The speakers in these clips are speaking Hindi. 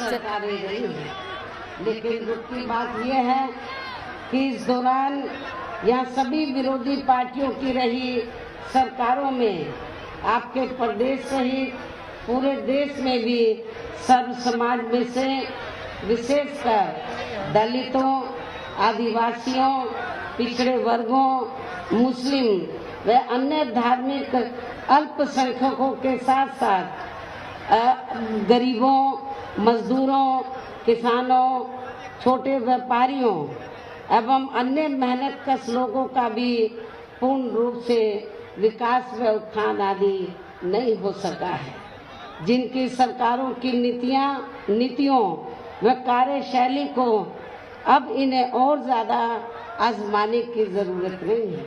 सरकारें रही हैं, लेकिन दुख की बात यह है कि इस दौरान यहाँ सभी विरोधी पार्टियों की रही सरकारों में आपके प्रदेश सहित पूरे देश में भी सर्व समाज में से विशेषकर दलितों, आदिवासियों, पिछड़े वर्गों, मुस्लिम व अन्य धार्मिक अल्पसंख्यकों के साथ साथ गरीबों, मजदूरों, किसानों, छोटे व्यापारियों एवं अन्य मेहनतकश लोगों का भी पूर्ण रूप से विकास व उत्थान आदि नहीं हो सका है। जिनकी सरकारों की नीतियों व कार्यशैली को अब इन्हें और ज़्यादा आजमाने की ज़रूरत नहीं है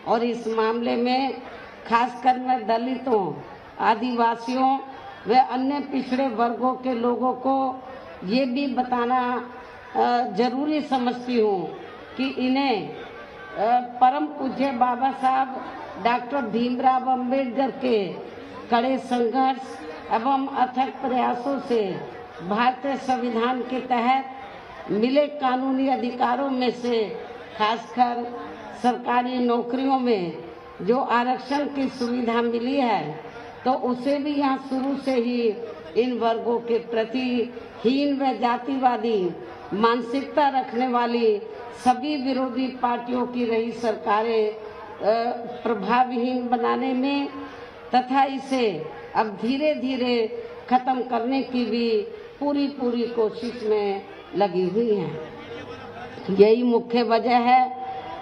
और इस मामले में खासकर मैं दलितों, आदिवासियों व अन्य पिछड़े वर्गों के लोगों को ये भी बताना जरूरी समझती हूँ कि इन्हें परम पूज्य बाबा साहब डॉक्टर भीमराव अंबेडकर के कड़े संघर्ष एवं अथक प्रयासों से भारतीय संविधान के तहत मिले कानूनी अधिकारों में से खासकर सरकारी नौकरियों में जो आरक्षण की सुविधा मिली है, तो उसे भी यहाँ शुरू से ही इन वर्गों के प्रति हीन व जातिवादी मानसिकता रखने वाली सभी विरोधी पार्टियों की रही सरकारें प्रभावहीन बनाने में तथा इसे अब धीरे धीरे खत्म करने की भी पूरी कोशिश में लगी हुई हैं। यही मुख्य वजह है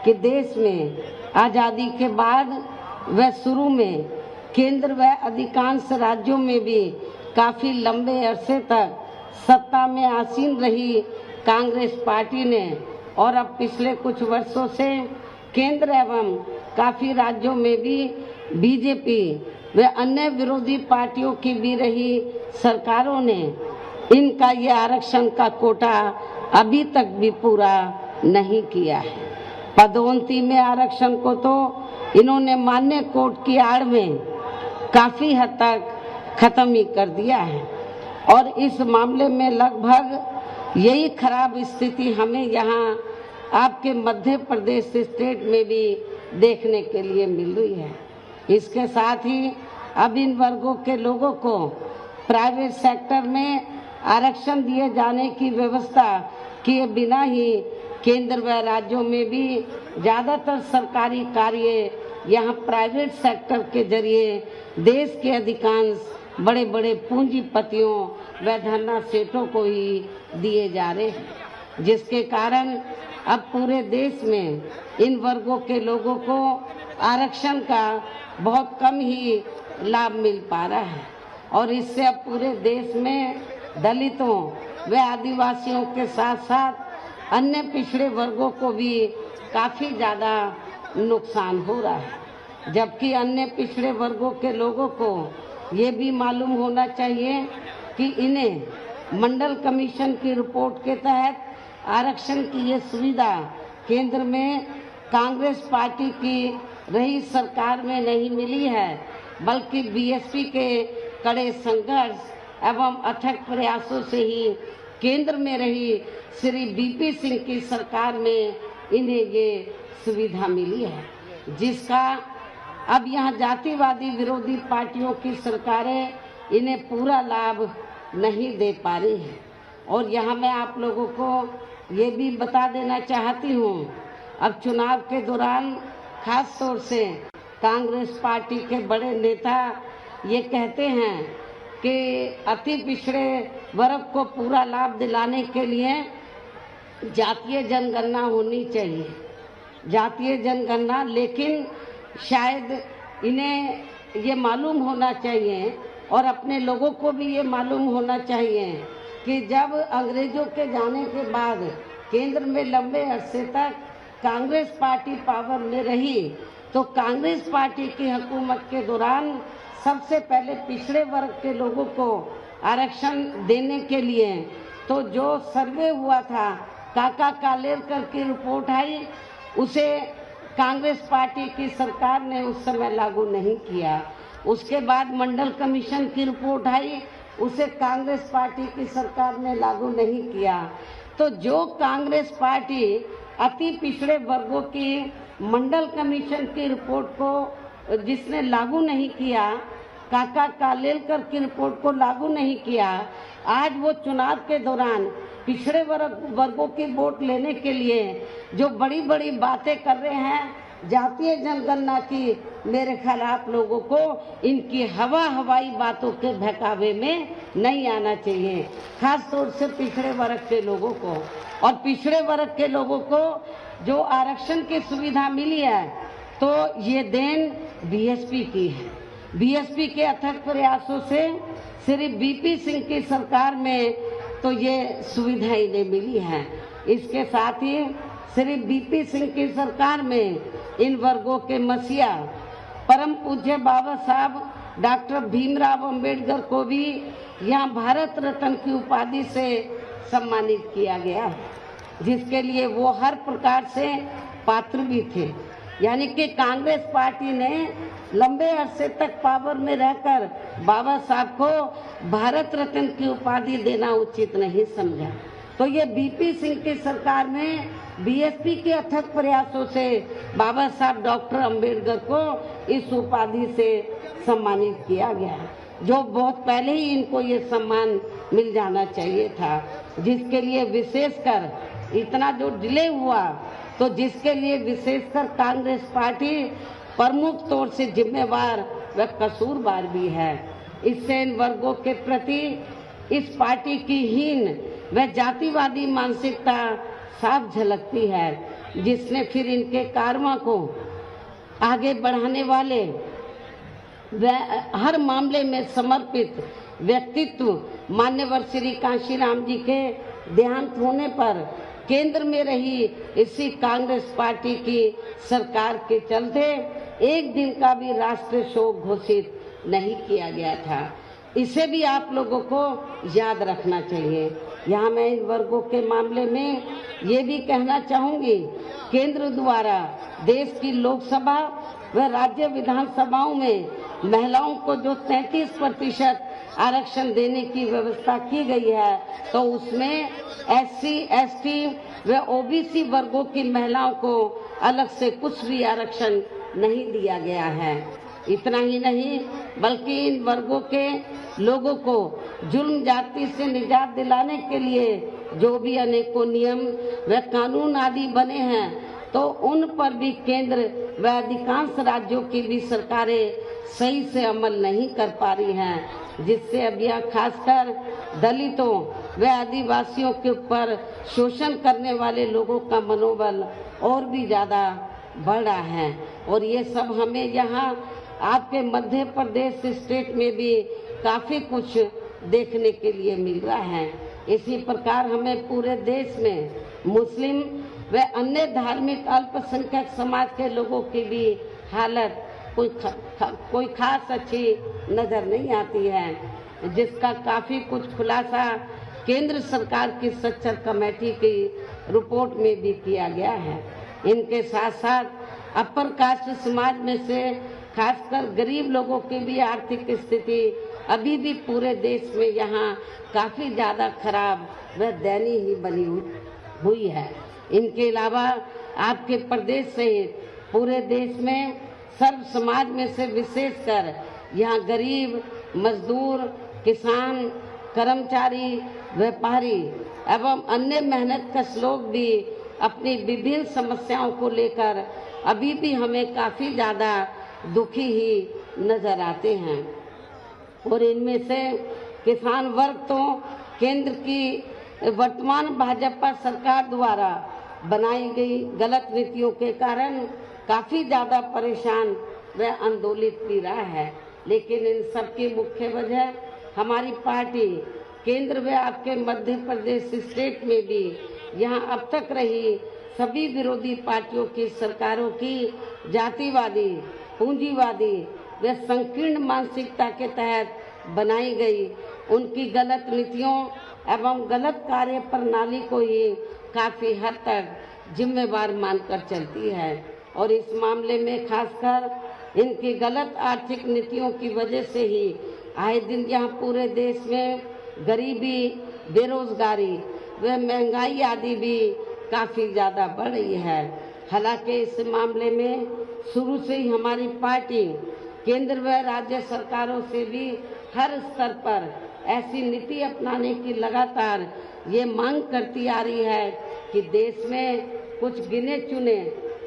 कि देश में आज़ादी के बाद व शुरू में केंद्र व अधिकांश राज्यों में भी काफ़ी लंबे अरसे तक सत्ता में आसीन रही कांग्रेस पार्टी ने और अब पिछले कुछ वर्षों से केंद्र एवं काफ़ी राज्यों में भी बीजेपी व अन्य विरोधी पार्टियों की भी रही सरकारों ने इनका ये आरक्षण का कोटा अभी तक भी पूरा नहीं किया है। पदोन्नति में आरक्षण को तो इन्होंने मान्य कोर्ट की आड़ में काफ़ी हद तक खत्म ही कर दिया है और इस मामले में लगभग यही खराब स्थिति हमें यहाँ आपके मध्य प्रदेश स्टेट में भी देखने के लिए मिल रही है। इसके साथ ही अब इन वर्गों के लोगों को प्राइवेट सेक्टर में आरक्षण दिए जाने की व्यवस्था किए बिना ही केंद्र व राज्यों में भी ज़्यादातर सरकारी कार्य यहाँ प्राइवेट सेक्टर के जरिए देश के अधिकांश बड़े बड़े पूंजीपतियों व धन्ना सेठों को ही दिए जा रहे हैं, जिसके कारण अब पूरे देश में इन वर्गों के लोगों को आरक्षण का बहुत कम ही लाभ मिल पा रहा है और इससे अब पूरे देश में दलितों व आदिवासियों के साथ साथ अन्य पिछड़े वर्गों को भी काफ़ी ज़्यादा नुकसान हो रहा है। जबकि अन्य पिछड़े वर्गों के लोगों को ये भी मालूम होना चाहिए कि इन्हें मंडल कमीशन की रिपोर्ट के तहत आरक्षण की ये सुविधा केंद्र में कांग्रेस पार्टी की रही सरकार में नहीं मिली है, बल्कि बीएसपी के कड़े संघर्ष एवं अथक प्रयासों से ही केंद्र में रही श्री बीपी सिंह की सरकार में इन्हें ये सुविधा मिली है, जिसका अब यहाँ जातिवादी विरोधी पार्टियों की सरकारें इन्हें पूरा लाभ नहीं दे पा रही हैं। और यहाँ मैं आप लोगों को ये भी बता देना चाहती हूँ, अब चुनाव के दौरान खास तौर से कांग्रेस पार्टी के बड़े नेता ये कहते हैं कि अति पिछड़े वर्ग को पूरा लाभ दिलाने के लिए जातीय जनगणना होनी चाहिए, जातीय जनगणना। लेकिन शायद इन्हें ये मालूम होना चाहिए और अपने लोगों को भी ये मालूम होना चाहिए कि जब अंग्रेजों के जाने के बाद केंद्र में लंबे अरसे तक कांग्रेस पार्टी पावर में रही, तो कांग्रेस पार्टी की हुकूमत के दौरान सबसे पहले पिछड़े वर्ग के लोगों को आरक्षण देने के लिए तो जो सर्वे हुआ था, काका कालेरकर की रिपोर्ट आई, उसे कांग्रेस पार्टी की सरकार ने उस समय लागू नहीं किया। उसके बाद मंडल कमीशन की रिपोर्ट आई, उसे कांग्रेस पार्टी की सरकार ने लागू नहीं किया। तो जो कांग्रेस पार्टी अति पिछड़े वर्गों की मंडल कमीशन की रिपोर्ट को जिसने लागू नहीं किया, काका कालेलकर की रिपोर्ट को लागू नहीं किया, आज वो चुनाव के दौरान पिछड़े वर्गों की वोट लेने के लिए जो बड़ी बड़ी बातें कर रहे हैं जातीय जनगणना की, मेरे ख्याल आप लोगों को इनकी हवाई बातों के बहकावे में नहीं आना चाहिए, खास तौर से पिछड़े वर्ग के लोगों को। और पिछड़े वर्ग के लोगों को जो आरक्षण की सुविधा मिली है तो ये देन बीएसपी की है। बीएसपी के अथक प्रयासों से श्री बीपी सिंह की सरकार में तो ये सुविधाएं इन्हें मिली हैं। इसके साथ ही श्री बीपी सिंह की सरकार में इन वर्गों के मसीहा परम पूज्य बाबा साहब डॉक्टर भीमराव अंबेडकर को भी यहाँ भारत रत्न की उपाधि से सम्मानित किया गया, जिसके लिए वो हर प्रकार से पात्र भी थे। यानी कि कांग्रेस पार्टी ने लंबे अरसे तक पावर में रहकर बाबा साहब को भारत रत्न की उपाधि देना उचित नहीं समझा। तो ये बीपी सिंह की सरकार में बीएसपी के अथक प्रयासों से बाबा साहब डॉक्टर अंबेडकर को इस उपाधि से सम्मानित किया गया, जो बहुत पहले ही इनको ये सम्मान मिल जाना चाहिए था, जिसके लिए विशेषकर इतना जो डिले हुआ, तो जिसके लिए विशेषकर कांग्रेस पार्टी प्रमुख तौर से जिम्मेवार व कसूरवार भी है। इससे इन वर्गों के प्रति इस पार्टी की हीन व जातिवादी मानसिकता साफ झलकती है, जिसने फिर इनके कारवां को आगे बढ़ाने वाले व हर मामले में समर्पित व्यक्तित्व मान्यवर श्री कांशीराम जी के देहांत होने पर केंद्र में रही इसी कांग्रेस पार्टी की सरकार के चलते एक दिन का भी राष्ट्रीय शोक घोषित नहीं किया गया था। इसे भी आप लोगों को याद रखना चाहिए। यहाँ मैं इन वर्गों के मामले में ये भी कहना चाहूँगी, केंद्र द्वारा देश की लोकसभा व राज्य विधानसभाओं में महिलाओं को जो 33% आरक्षण देने की व्यवस्था की गई है, तो उसमें एससी, एसटी व ओबीसी वर्गों की महिलाओं को अलग से कुछ भी आरक्षण नहीं दिया गया है। इतना ही नहीं, बल्कि इन वर्गों के लोगों को जुल्म जाति से निजात दिलाने के लिए जो भी अनेकों नियम व कानून आदि बने हैं, तो उन पर भी केंद्र व अधिकांश राज्यों की भी सरकारें सही से अमल नहीं कर पा रही हैं, जिससे अब यह खासकर दलितों व आदिवासियों के ऊपर शोषण करने वाले लोगों का मनोबल और भी ज़्यादा बढ़ रहा है। और ये सब हमें यहाँ आपके मध्य प्रदेश स्टेट में भी काफ़ी कुछ देखने के लिए मिल रहा है। इसी प्रकार हमें पूरे देश में मुस्लिम व अन्य धार्मिक अल्पसंख्यक समाज के लोगों की भी हालत कोई खास अच्छी नज़र नहीं आती है, जिसका काफ़ी कुछ खुलासा केंद्र सरकार की सच्चर कमेटी की रिपोर्ट में भी किया गया है। इनके साथ साथ अपर कास्ट समाज में से खासकर गरीब लोगों की भी आर्थिक स्थिति अभी भी पूरे देश में यहाँ काफ़ी ज़्यादा खराब व दयनीय ही बनी हुई है। इनके अलावा आपके प्रदेश सहित पूरे देश में सर्व समाज में से विशेषकर यहाँ गरीब, मजदूर, किसान, कर्मचारी, व्यापारी एवं अन्य मेहनतकश लोग भी अपनी विभिन्न समस्याओं को लेकर अभी भी हमें काफ़ी ज़्यादा दुखी ही नज़र आते हैं। और इनमें से किसान वर्ग तो केंद्र की वर्तमान भाजपा सरकार द्वारा बनाई गई गलत नीतियों के कारण काफ़ी ज़्यादा परेशान व आंदोलित भी रहा है। लेकिन इन सब की मुख्य वजह हमारी पार्टी केंद्र व आपके मध्य प्रदेश स्टेट में भी यहाँ अब तक रही सभी विरोधी पार्टियों की सरकारों की जातिवादी, पूंजीवादी व संकीर्ण मानसिकता के तहत बनाई गई उनकी गलत नीतियों एवं गलत कार्य प्रणाली को ही काफ़ी हद तक जिम्मेवार मानकर चलती है। और इस मामले में खासकर इनकी गलत आर्थिक नीतियों की वजह से ही आए दिन यहाँ पूरे देश में गरीबी, बेरोजगारी व महंगाई आदि भी काफ़ी ज़्यादा बढ़ रही है। हालांकि इस मामले में शुरू से ही हमारी पार्टी केंद्र व राज्य सरकारों से भी हर स्तर पर ऐसी नीति अपनाने की लगातार ये मांग करती आ रही है कि देश में कुछ गिने चुने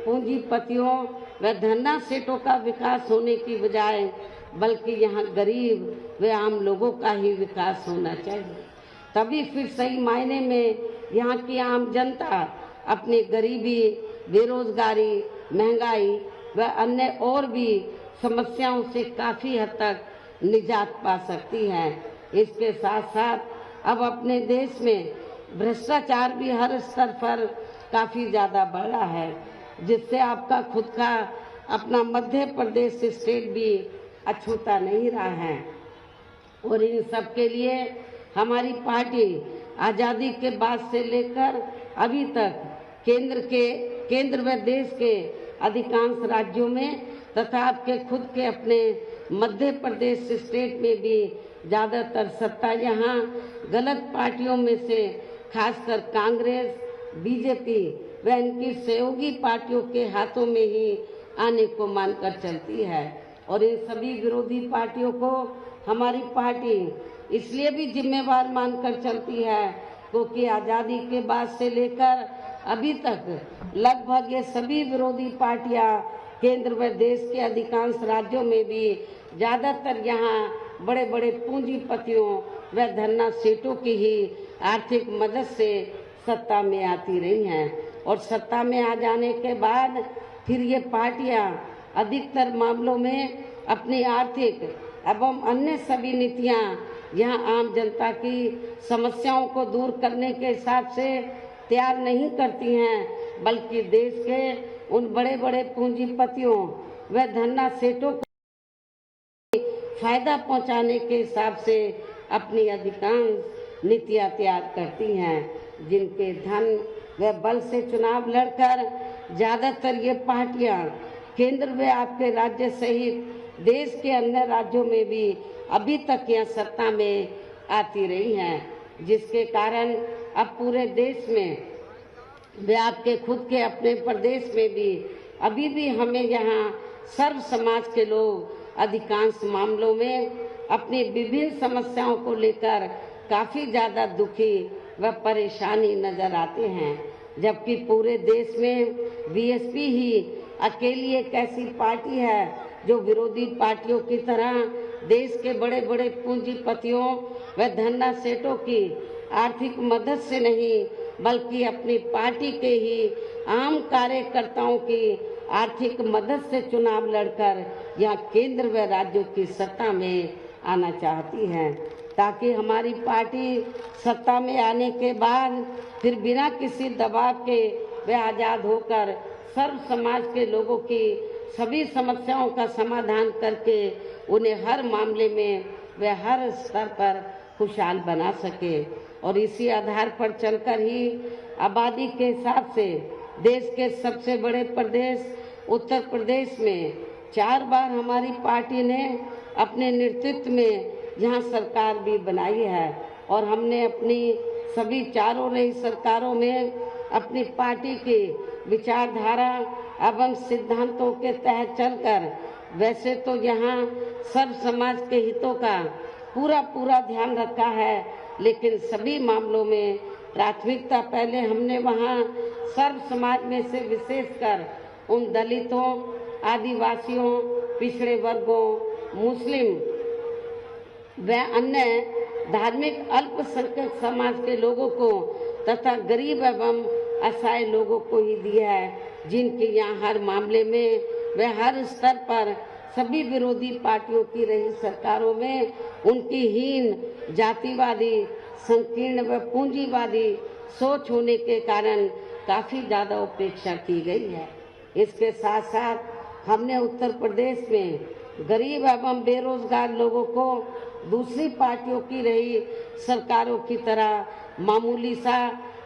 पूंजीपतियों व धन्ना सेठों का विकास होने की बजाय बल्कि यहाँ गरीब व आम लोगों का ही विकास होना चाहिए। तभी फिर सही मायने में यहाँ की आम जनता अपनी गरीबी, बेरोजगारी, महंगाई व अन्य और भी समस्याओं से काफ़ी हद तक निजात पा सकती है। इसके साथ साथ अब अपने देश में भ्रष्टाचार भी हर स्तर पर काफ़ी ज़्यादा बढ़ा है, जिससे आपका खुद का अपना मध्य प्रदेश स्टेट भी अछूता नहीं रहा है। और इन सब के लिए हमारी पार्टी आज़ादी के बाद से लेकर अभी तक केंद्र व देश के अधिकांश राज्यों में तथा आपके खुद के अपने मध्य प्रदेश स्टेट में भी ज़्यादातर सत्ता यहाँ गलत पार्टियों में से खासकर कांग्रेस, बीजेपी व इनकी सहयोगी पार्टियों के हाथों में ही आने को मानकर चलती है। और इन सभी विरोधी पार्टियों को हमारी पार्टी इसलिए भी जिम्मेवार मानकर चलती है क्योंकि आज़ादी के बाद से लेकर अभी तक लगभग ये सभी विरोधी पार्टियां केंद्र व देश के अधिकांश राज्यों में भी ज़्यादातर यहाँ बड़े बड़े पूंजीपतियों व धन्ना सेठों की ही आर्थिक मदद से सत्ता में आती रही हैं। और सत्ता में आ जाने के बाद फिर ये पार्टियां अधिकतर मामलों में अपनी आर्थिक एवं अन्य सभी नीतियां यहाँ आम जनता की समस्याओं को दूर करने के हिसाब से तैयार नहीं करती हैं, बल्कि देश के उन बड़े बड़े पूंजीपतियों व धन्ना सेठों को फायदा पहुंचाने के हिसाब से अपनी अधिकांश नीतियां तैयार करती हैं, जिनके धन व बल से चुनाव लड़कर ज़्यादातर ये पार्टियां केंद्र व आपके राज्य सहित देश के अन्य राज्यों में भी अभी तक यह सत्ता में आती रही हैं, जिसके कारण अब पूरे देश में व आपके खुद के अपने प्रदेश में भी अभी भी हमें यहाँ सर्व समाज के लोग अधिकांश मामलों में अपनी विभिन्न समस्याओं को लेकर काफ़ी ज़्यादा दुखी व परेशानी नजर आते हैं, जबकि पूरे देश में बीएसपी ही अकेली एक ऐसी पार्टी है जो विरोधी पार्टियों की तरह देश के बड़े बड़े पूंजीपतियों व धन्ना सेठों की आर्थिक मदद से नहीं बल्कि अपनी पार्टी के ही आम कार्यकर्ताओं की आर्थिक मदद से चुनाव लड़कर यहाँ केंद्र व राज्यों की सत्ता में आना चाहती है, ताकि हमारी पार्टी सत्ता में आने के बाद फिर बिना किसी दबाव के व आज़ाद होकर सर्व समाज के लोगों की सभी समस्याओं का समाधान करके उन्हें हर मामले में व हर स्तर पर खुशहाल बना सके। और इसी आधार पर चलकर ही आबादी के हिसाब से देश के सबसे बड़े प्रदेश उत्तर प्रदेश में 4 बार हमारी पार्टी ने अपने नेतृत्व में यहाँ सरकार भी बनाई है, और हमने अपनी सभी चारों रही सरकारों में अपनी पार्टी की विचारधारा एवं सिद्धांतों के तहत चलकर वैसे तो यहाँ सर्व समाज के हितों का पूरा ध्यान रखा है, लेकिन सभी मामलों में प्राथमिकता पहले हमने वहाँ सर्व समाज में से विशेषकर उन दलितों, आदिवासियों, पिछड़े वर्गों, मुस्लिम व अन्य धार्मिक अल्पसंख्यक समाज के लोगों को तथा गरीब एवं असहाय लोगों को ही दिया है, जिनके यहाँ हर मामले में व हर स्तर पर सभी विरोधी पार्टियों की रही सरकारों में उनकी हीन, जातिवादी, संकीर्ण व पूंजीवादी सोच होने के कारण काफ़ी ज़्यादा उपेक्षा की गई है। इसके साथ साथ हमने उत्तर प्रदेश में गरीब एवं बेरोजगार लोगों को दूसरी पार्टियों की रही सरकारों की तरह मामूली सा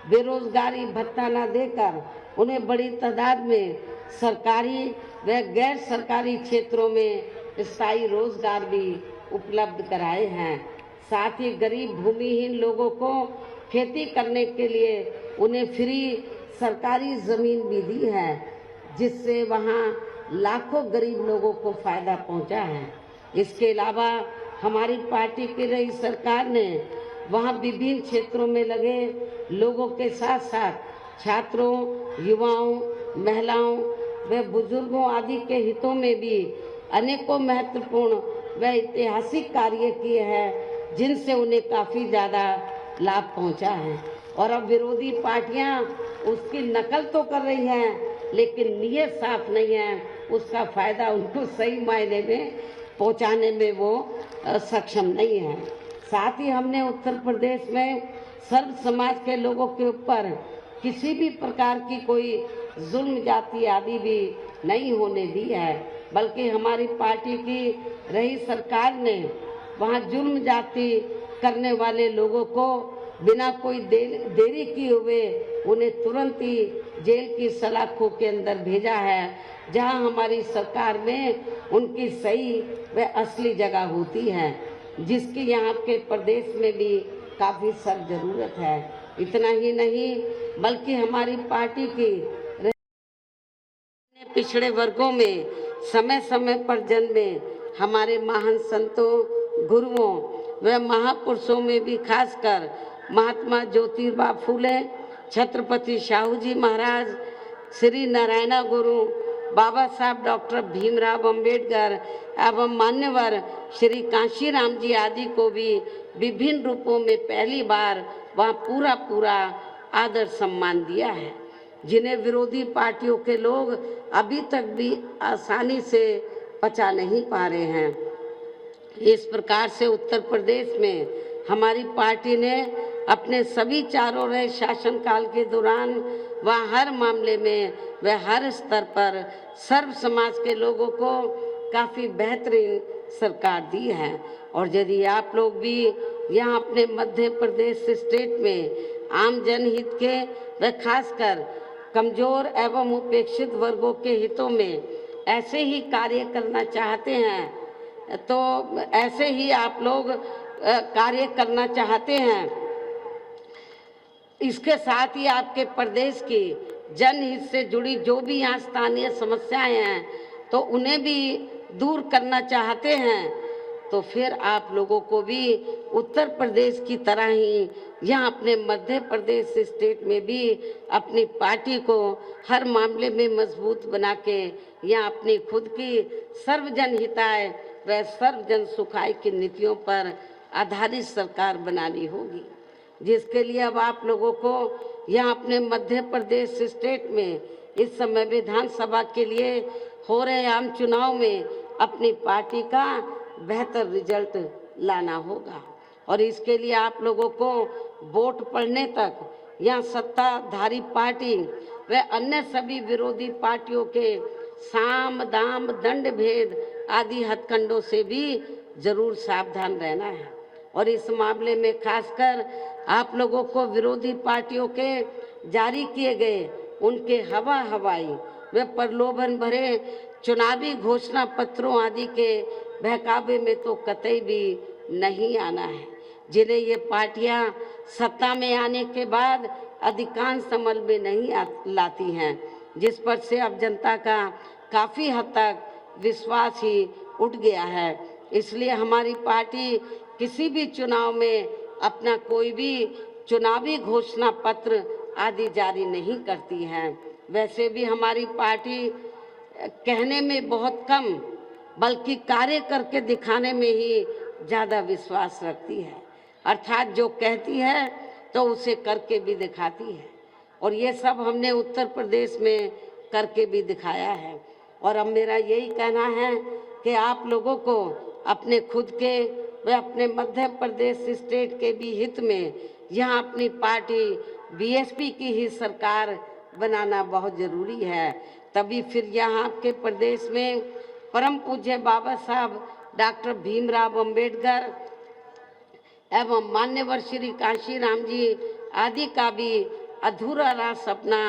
बेरोजगारी भत्ता न देकर उन्हें बड़ी तादाद में सरकारी व गैर सरकारी क्षेत्रों में स्थायी रोजगार भी उपलब्ध कराए हैं। साथ ही गरीब भूमिहीन लोगों को खेती करने के लिए उन्हें फ्री सरकारी ज़मीन भी दी है, जिससे वहाँ लाखों गरीब लोगों को फायदा पहुँचा है। इसके अलावा हमारी पार्टी की रही सरकार ने वहाँ विभिन्न क्षेत्रों में लगे लोगों के साथ साथ छात्रों, युवाओं, महिलाओं व बुजुर्गों आदि के हितों में भी अनेकों महत्वपूर्ण व ऐतिहासिक कार्य किए हैं, जिनसे उन्हें काफ़ी ज़्यादा लाभ पहुंचा है। और अब विरोधी पार्टियां उसकी नकल तो कर रही हैं, लेकिन नीयत साफ नहीं है, उसका फायदा उनको सही मायने में पहुंचाने में वो सक्षम नहीं है। साथ ही हमने उत्तर प्रदेश में सर्व समाज के लोगों के ऊपर किसी भी प्रकार की कोई जुल्म जाति आदि भी नहीं होने दी है, बल्कि हमारी पार्टी की रही सरकार ने वहाँ जुल्म जाति करने वाले लोगों को बिना कोई देरी किए हुए उन्हें तुरंत ही जेल की सलाखों के अंदर भेजा है, जहां हमारी सरकार में उनकी सही व असली जगह होती है, जिसकी यहाँ के प्रदेश में भी काफ़ी सख्त ज़रूरत है। इतना ही नहीं, बल्कि हमारी पार्टी की पिछड़े वर्गों में समय समय पर जन्मे हमारे महान संतों, गुरुओं व महापुरुषों में भी खासकर महात्मा ज्योतिबा फूले, छत्रपति शाहू जी महाराज, श्री नारायण गुरु, बाबा साहब डॉक्टर भीमराव अंबेडकर एवं मान्यवर श्री कांशीराम जी आदि को भी विभिन्न रूपों में पहली बार वहाँ पूरा आदर सम्मान दिया है, जिन्हें विरोधी पार्टियों के लोग अभी तक भी आसानी से पचा नहीं पा रहे हैं। इस प्रकार से उत्तर प्रदेश में हमारी पार्टी ने अपने सभी चारों रहे शासनकाल के दौरान व हर मामले में व हर स्तर पर सर्व समाज के लोगों को काफ़ी बेहतरीन सरकार दी है। और यदि आप लोग भी यहाँ अपने मध्य प्रदेश स्टेट में आम जनहित के व खासकर कमज़ोर एवं उपेक्षित वर्गों के हितों में ऐसे ही कार्य करना चाहते हैं, तो ऐसे ही आप लोग कार्य करना चाहते हैं। इसके साथ ही आपके प्रदेश की जनहित से जुड़ी जो भी यहाँ स्थानीय समस्याएं हैं, तो उन्हें भी दूर करना चाहते हैं, तो फिर आप लोगों को भी उत्तर प्रदेश की तरह ही यहाँ अपने मध्य प्रदेश स्टेट में भी अपनी पार्टी को हर मामले में मजबूत बना के यहाँ अपनी खुद की सर्वजन हिताय व सर्वजन सुखाय की नीतियों पर आधारित सरकार बनानी होगी, जिसके लिए अब आप लोगों को यहाँ अपने मध्य प्रदेश स्टेट में इस समय विधानसभा के लिए हो रहे आम चुनाव में अपनी पार्टी का बेहतर रिजल्ट लाना होगा। और इसके लिए आप लोगों को वोट पड़ने तक यहाँ सत्ताधारी पार्टी व अन्य सभी विरोधी पार्टियों के साम दाम दंड भेद आदि हथकंडों से भी जरूर सावधान रहना है। और इस मामले में खासकर आप लोगों को विरोधी पार्टियों के जारी किए गए उनके हवाई व प्रलोभन भरे चुनावी घोषणा पत्रों आदि के बहकावे में तो कतई भी नहीं आना है, जिन्हें ये पार्टियां सत्ता में आने के बाद अधिकांश अमल में नहीं लाती हैं, जिस पर से अब जनता का काफ़ी हद तक विश्वास ही उठ गया है। इसलिए हमारी पार्टी किसी भी चुनाव में अपना कोई भी चुनावी घोषणा पत्र आदि जारी नहीं करती है। वैसे भी हमारी पार्टी कहने में बहुत कम बल्कि कार्य करके दिखाने में ही ज़्यादा विश्वास रखती है, अर्थात जो कहती है तो उसे करके भी दिखाती है। और ये सब हमने उत्तर प्रदेश में करके भी दिखाया है। और अब मेरा यही कहना है कि आप लोगों को अपने खुद के व अपने मध्य प्रदेश स्टेट के भी हित में यहाँ अपनी पार्टी बीएसपी की ही सरकार बनाना बहुत ज़रूरी है। तभी फिर यहाँ आपके प्रदेश में परम पूज्य बाबा साहब डॉक्टर भीमराव अंबेडकर एवं मान्यवर श्री कांशीराम जी आदि का भी अधूरा रहा सपना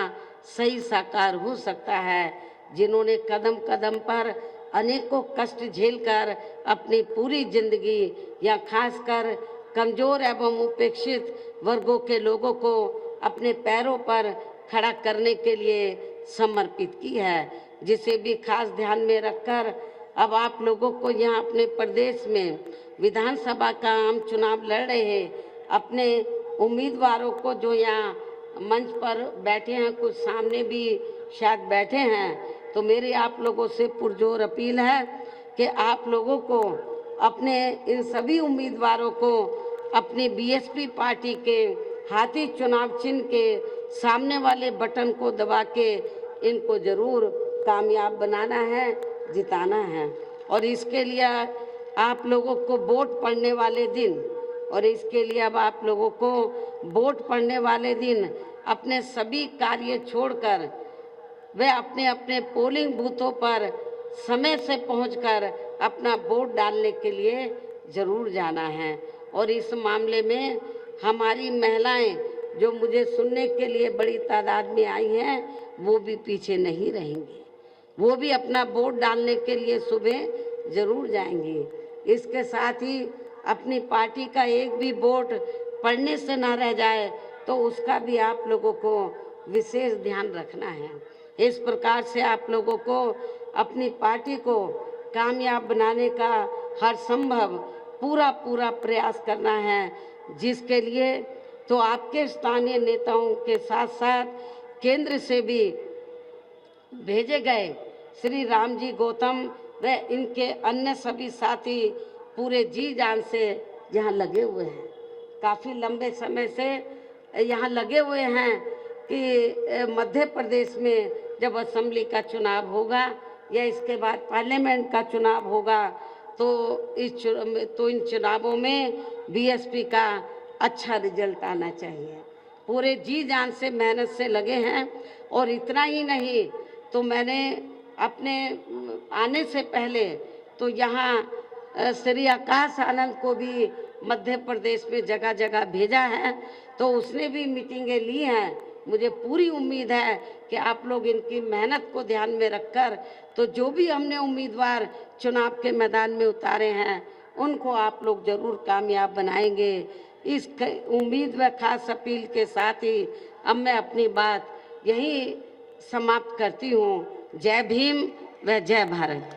सही साकार हो सकता है, जिन्होंने कदम कदम पर अनेकों कष्ट झेलकर अपनी पूरी जिंदगी या खासकर कमजोर एवं उपेक्षित वर्गों के लोगों को अपने पैरों पर खड़ा करने के लिए समर्पित की है, जिसे भी खास ध्यान में रखकर अब आप लोगों को यहाँ अपने प्रदेश में विधानसभा का आम चुनाव लड़ रहे अपने उम्मीदवारों को जो यहाँ मंच पर बैठे हैं, कुछ सामने भी शायद बैठे हैं, तो मेरी आप लोगों से पुरजोर अपील है कि आप लोगों को अपने इन सभी उम्मीदवारों को अपनी बीएसपी पार्टी के हाथी चुनाव चिन्ह के सामने वाले बटन को दबा के इनको जरूर कामयाब बनाना है, जिताना है। और इसके लिए आप लोगों को वोट पड़ने वाले दिन अब आप लोगों को वोट पड़ने वाले दिन अपने सभी कार्य छोड़कर वे अपने अपने पोलिंग बूथों पर समय से पहुंचकर अपना वोट डालने के लिए जरूर जाना है। और इस मामले में हमारी महिलाएं जो मुझे सुनने के लिए बड़ी तादाद में आई हैं, वो भी पीछे नहीं रहेंगी, वो भी अपना वोट डालने के लिए सुबह जरूर जाएंगी। इसके साथ ही अपनी पार्टी का एक भी वोट पड़ने से ना रह जाए तो उसका भी आप लोगों को विशेष ध्यान रखना है। इस प्रकार से आप लोगों को अपनी पार्टी को कामयाब बनाने का हर संभव पूरा प्रयास करना है, जिसके लिए तो आपके स्थानीय नेताओं के साथ साथ केंद्र से भी भेजे गए श्री राम जी गौतम व इनके अन्य सभी साथी पूरे जी जान से यहाँ लगे हुए हैं, काफ़ी लंबे समय से यहाँ लगे हुए हैं कि मध्य प्रदेश में जब असेंबली का चुनाव होगा या इसके बाद पार्लियामेंट का चुनाव होगा तो इन चुनावों में बीएसपी का अच्छा रिजल्ट आना चाहिए। पूरे जी जान से मेहनत से लगे हैं। और इतना ही नहीं तो मैंने अपने आने से पहले तो यहाँ श्री आकाश आनंद को भी मध्य प्रदेश में जगह जगह भेजा है, तो उसने भी मीटिंगें ली हैं। मुझे पूरी उम्मीद है कि आप लोग इनकी मेहनत को ध्यान में रखकर तो जो भी हमने उम्मीदवार चुनाव के मैदान में उतारे हैं उनको आप लोग जरूर कामयाब बनाएंगे। इस उम्मीद व खास अपील के साथ ही अब मैं अपनी बात यही समाप्त करती हूँ। जय भीम व जय भारत।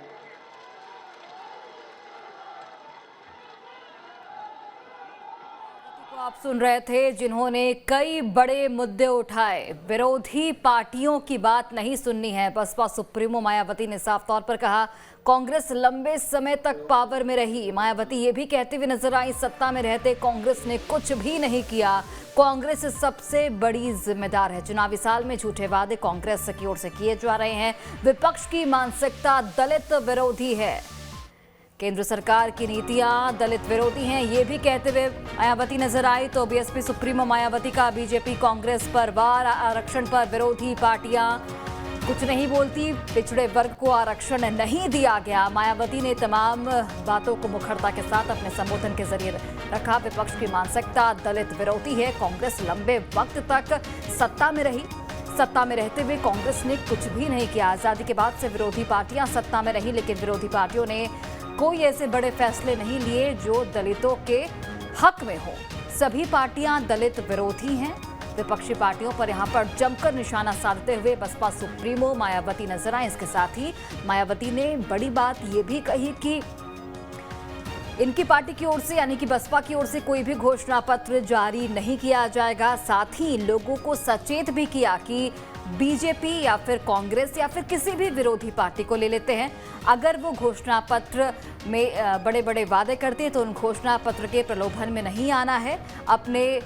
आप सुन रहे थे जिन्होंने कई बड़े मुद्दे उठाए। विरोधी पार्टियों की बात नहीं सुननी है। बसपा सुप्रीमो मायावती ने साफ तौर पर कहा कांग्रेस लंबे समय तक पावर में रही। मायावती ये भी कहते हुए नजर आई सत्ता में रहते कांग्रेस ने कुछ भी नहीं किया, कांग्रेस सबसे बड़ी जिम्मेदार है। चुनावी साल में झूठे वादे कांग्रेस की ओर से किए जा रहे हैं। विपक्ष की मानसिकता दलित विरोधी है, केंद्र सरकार की नीतियां दलित विरोधी हैं, ये भी कहते हुए मायावती नजर आई। तो बीएसपी सुप्रीमो मायावती का बीजेपी कांग्रेस पर वार, आरक्षण पर विरोधी पार्टियां कुछ नहीं बोलती, पिछड़े वर्ग को आरक्षण नहीं दिया गया। मायावती ने तमाम बातों को मुखरता के साथ अपने संबोधन के जरिए रखा। विपक्ष की मानसिकता दलित विरोधी है, कांग्रेस लंबे वक्त तक सत्ता में रही, सत्ता में रहते हुए कांग्रेस ने कुछ भी नहीं किया। आजादी के बाद से विरोधी पार्टियां सत्ता में रही, लेकिन विरोधी पार्टियों ने कोई ऐसे बड़े फैसले नहीं लिए जो दलितों के हक में हो। सभी पार्टियां दलित विरोधी हैं। विपक्षी पार्टियों पर यहां पर जमकर निशाना साधते हुए बसपा सुप्रीमो मायावती नजर आए। इसके साथ ही मायावती ने बड़ी बात ये भी कही कि इनकी पार्टी की ओर से यानी कि बसपा की ओर से कोई भी घोषणा पत्र जारी नहीं किया जाएगा। साथ ही लोगों को सचेत भी किया कि बीजेपी या फिर कांग्रेस या फिर किसी भी विरोधी पार्टी को ले लेते हैं, अगर वो घोषणा पत्र में बड़े बड़े वादे करते हैं तो उन घोषणा पत्र के प्रलोभन में नहीं आना है। अपने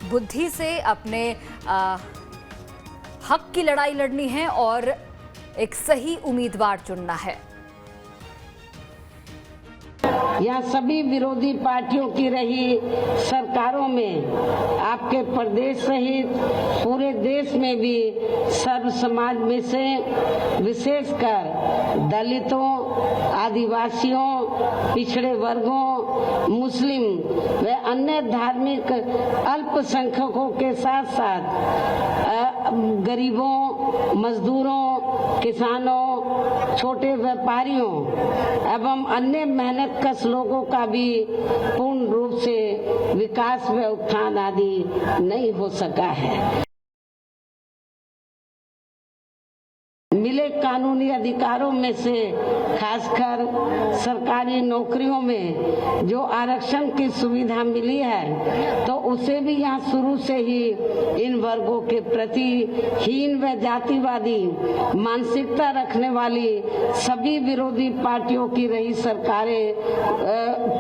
बुद्धि से अपने हक की लड़ाई लड़नी है और एक सही उम्मीदवार चुनना है। यहाँ सभी विरोधी पार्टियों की रही सरकारों में आपके प्रदेश सहित पूरे देश में भी सर्व समाज में से विशेषकर दलितों, आदिवासियों, पिछड़े वर्गों, मुस्लिम व अन्य धार्मिक अल्पसंख्यकों के साथ साथ गरीबों, मजदूरों, किसानों, छोटे व्यापारियों एवं अन्य मेहनतकश लोगों का भी पूर्ण रूप से विकास व उत्थान आदि नहीं हो सका है। मिले कानूनी अधिकारों में से खासकर सरकारी नौकरियों में जो आरक्षण की सुविधा मिली है, तो उसे भी यहाँ शुरू से ही इन वर्गों के प्रति हीन व जातिवादी मानसिकता रखने वाली सभी विरोधी पार्टियों की रही सरकारें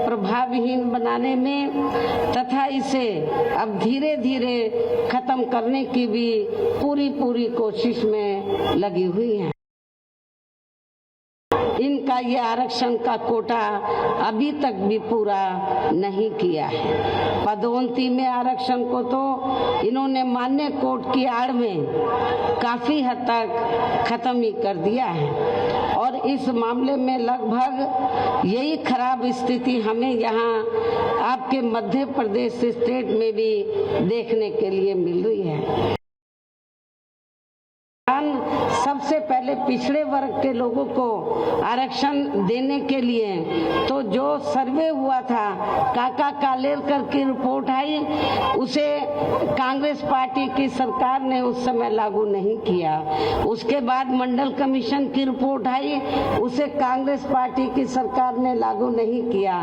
प्रभावहीन बनाने में तथा इसे अब धीरे धीरे खत्म करने की भी पूरी कोशिश में लगी हुई है। इनका ये आरक्षण का कोटा अभी तक भी पूरा नहीं किया है। पदोन्नति में आरक्षण को तो इन्होंने मान्य कोर्ट की आड़ में काफी हद तक खत्म ही कर दिया है और इस मामले में लगभग यही खराब स्थिति हमें यहाँ आपके मध्य प्रदेश स्टेट में भी देखने के लिए मिल रही है। सबसे पहले पिछड़े वर्ग के लोगों को आरक्षण देने के लिए तो जो सर्वे हुआ था, काका कालेलकर की रिपोर्ट आई, उसे कांग्रेस पार्टी की सरकार ने उस समय लागू नहीं किया। उसके बाद मंडल कमीशन की रिपोर्ट आई, उसे कांग्रेस पार्टी की सरकार ने लागू नहीं किया।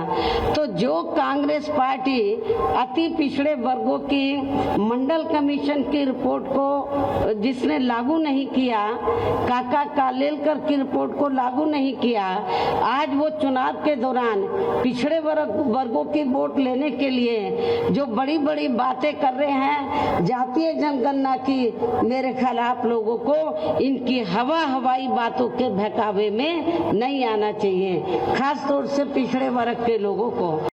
तो जो कांग्रेस पार्टी अति पिछड़े वर्गों की मंडल कमीशन की रिपोर्ट को जिसने लागू नहीं किया, काका कालेलकर की रिपोर्ट को लागू नहीं किया, आज वो चुनाव के दौरान पिछड़े वर्गों की वोट लेने के लिए जो बड़ी बड़ी बातें कर रहे हैं जातीय जनगणना की, मेरे ख्याल आप लोगों को इनकी हवाई बातों के बहकावे में नहीं आना चाहिए, खास तौर से पिछड़े वर्ग के लोगों को।